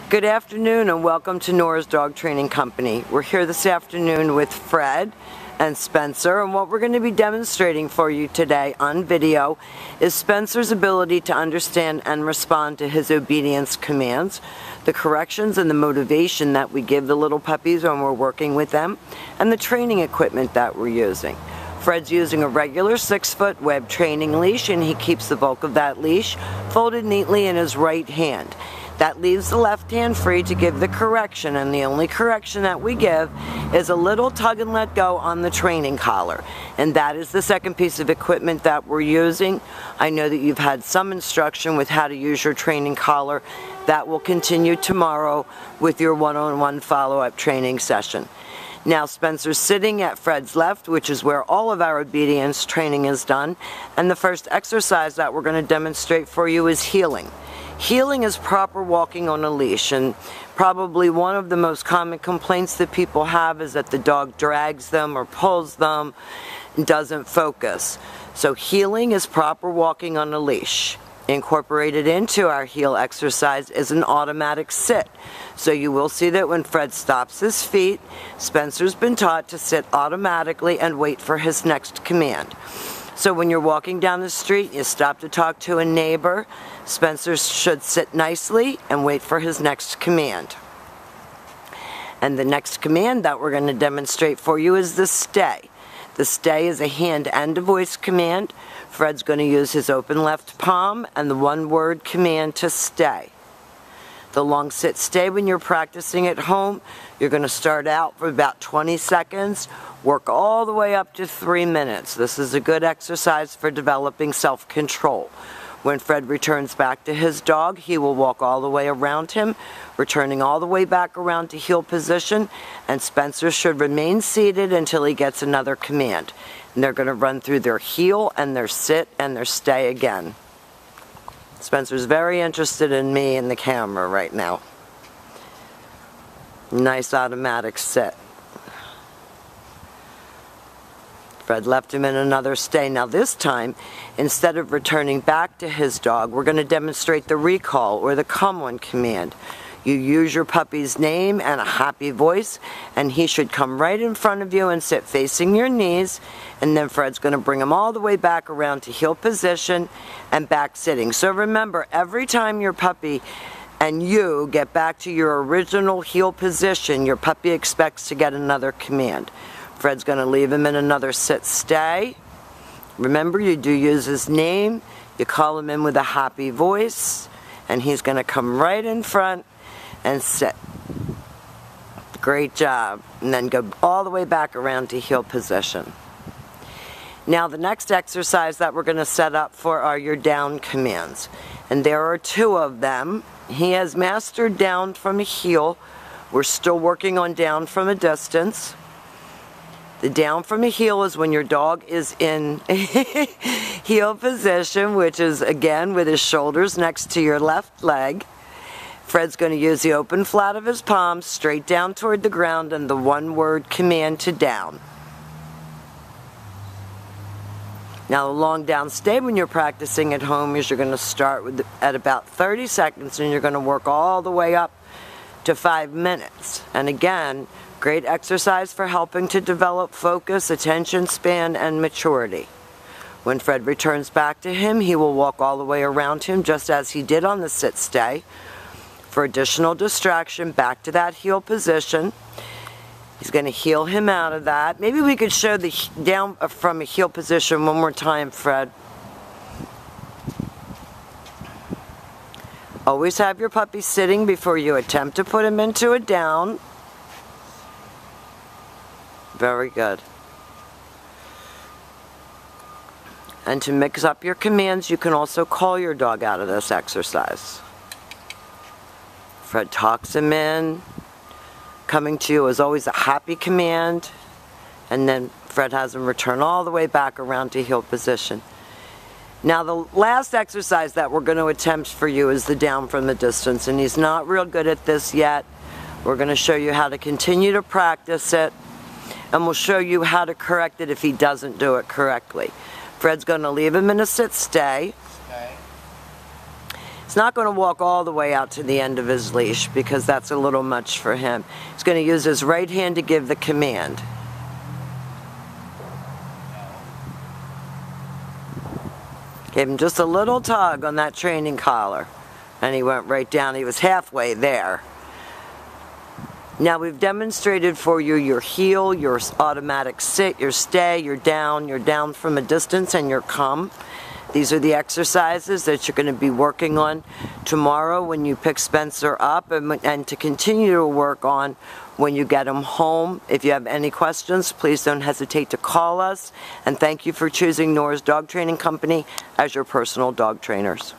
Good afternoon and welcome to Nora's Dog Training Company. We're here this afternoon with Fred and Spencer, and what we're going to be demonstrating for you today on video is Spencer's ability to understand and respond to his obedience commands, the corrections and the motivation that we give the little puppies when we're working with them, and the training equipment that we're using. Fred's using a regular 6-foot web training leash, and he keeps the bulk of that leash folded neatly in his right hand. That leaves the left hand free to give the correction, and the only correction that we give is a little tug and let go on the training collar. And that is the second piece of equipment that we're using. I know that you've had some instruction with how to use your training collar. That will continue tomorrow with your one-on-one follow-up training session. Now Spencer's sitting at Fred's left, which is where all of our obedience training is done. And the first exercise that we're going to demonstrate for you is heeling. Heeling is proper walking on a leash, and probably one of the most common complaints that people have is that the dog drags them or pulls them and doesn't focus. So heeling is proper walking on a leash. Incorporated into our heel exercise is an automatic sit. So you will see that when Fred stops his feet, Spencer's been taught to sit automatically and wait for his next command. So when you're walking down the street, you stop to talk to a neighbor, Spencer should sit nicely and wait for his next command. And the next command that we're going to demonstrate for you is the stay. The stay is a hand and a voice command. Fred's going to use his open left palm and the one-word command to stay. The long sit stay, when you're practicing at home, you're going to start out for about 20 seconds, work all the way up to 3 minutes. This is a good exercise for developing self-control. When Fred returns back to his dog, he will walk all the way around him, returning all the way back around to heel position, and Spencer should remain seated until he gets another command. And they're going to run through their heel and their sit and their stay again. Spencer's very interested in me and the camera right now. Nice automatic sit. Fred left him in another stay. Now this time, instead of returning back to his dog, we're going to demonstrate the recall or the come on command. You use your puppy's name and a happy voice, and he should come right in front of you and sit facing your knees, and then Fred's going to bring him all the way back around to heel position and back sitting. So remember, every time your puppy and you get back to your original heel position, your puppy expects to get another command. Fred's going to leave him in another sit stay. Remember, you do use his name, you call him in with a happy voice, and he's going to come right in front and sit. Great job. And then go all the way back around to heel position. Now the next exercise that we're going to set up for are your down commands. And there are 2 of them. He has mastered down from a heel. We're still working on down from a distance. The down from a heel is when your dog is in heel position, which is again with his shoulders next to your left leg. Fred's going to use the open flat of his palm straight down toward the ground and the one-word command to down. Now the long down stay when you're practicing at home is you're going to start at about 30 seconds and you're going to work all the way up to 5 minutes. And again, great exercise for helping to develop focus, attention span, and maturity. When Fred returns back to him, he will walk all the way around him just as he did on the sit stay. For additional distraction, back to that heel position. He's going to heel him out of that. Maybe we could show the down from a heel position one more time, Fred. Always have your puppy sitting before you attempt to put him into a down. Very good. And to mix up your commands, you can also call your dog out of this exercise. Fred talks him in. Coming to you is always a happy command. And then Fred has him return all the way back around to heel position. Now the last exercise that we're going to attempt for you is the down from the distance. And he's not real good at this yet. We're going to show you how to continue to practice it. And we'll show you how to correct it if he doesn't do it correctly. Fred's going to leave him in a sit stay. He's not going to walk all the way out to the end of his leash because that's a little much for him. He's going to use his right hand to give the command. Gave him just a little tug on that training collar, and he went right down. He was halfway there. Now we've demonstrated for you your heel, your automatic sit, your stay, your down from a distance, and your come. These are the exercises that you're going to be working on tomorrow when you pick Spencer up, and to continue to work on when you get him home. If you have any questions, please don't hesitate to call us. And thank you for choosing Nora's Dog Training Company as your personal dog trainers.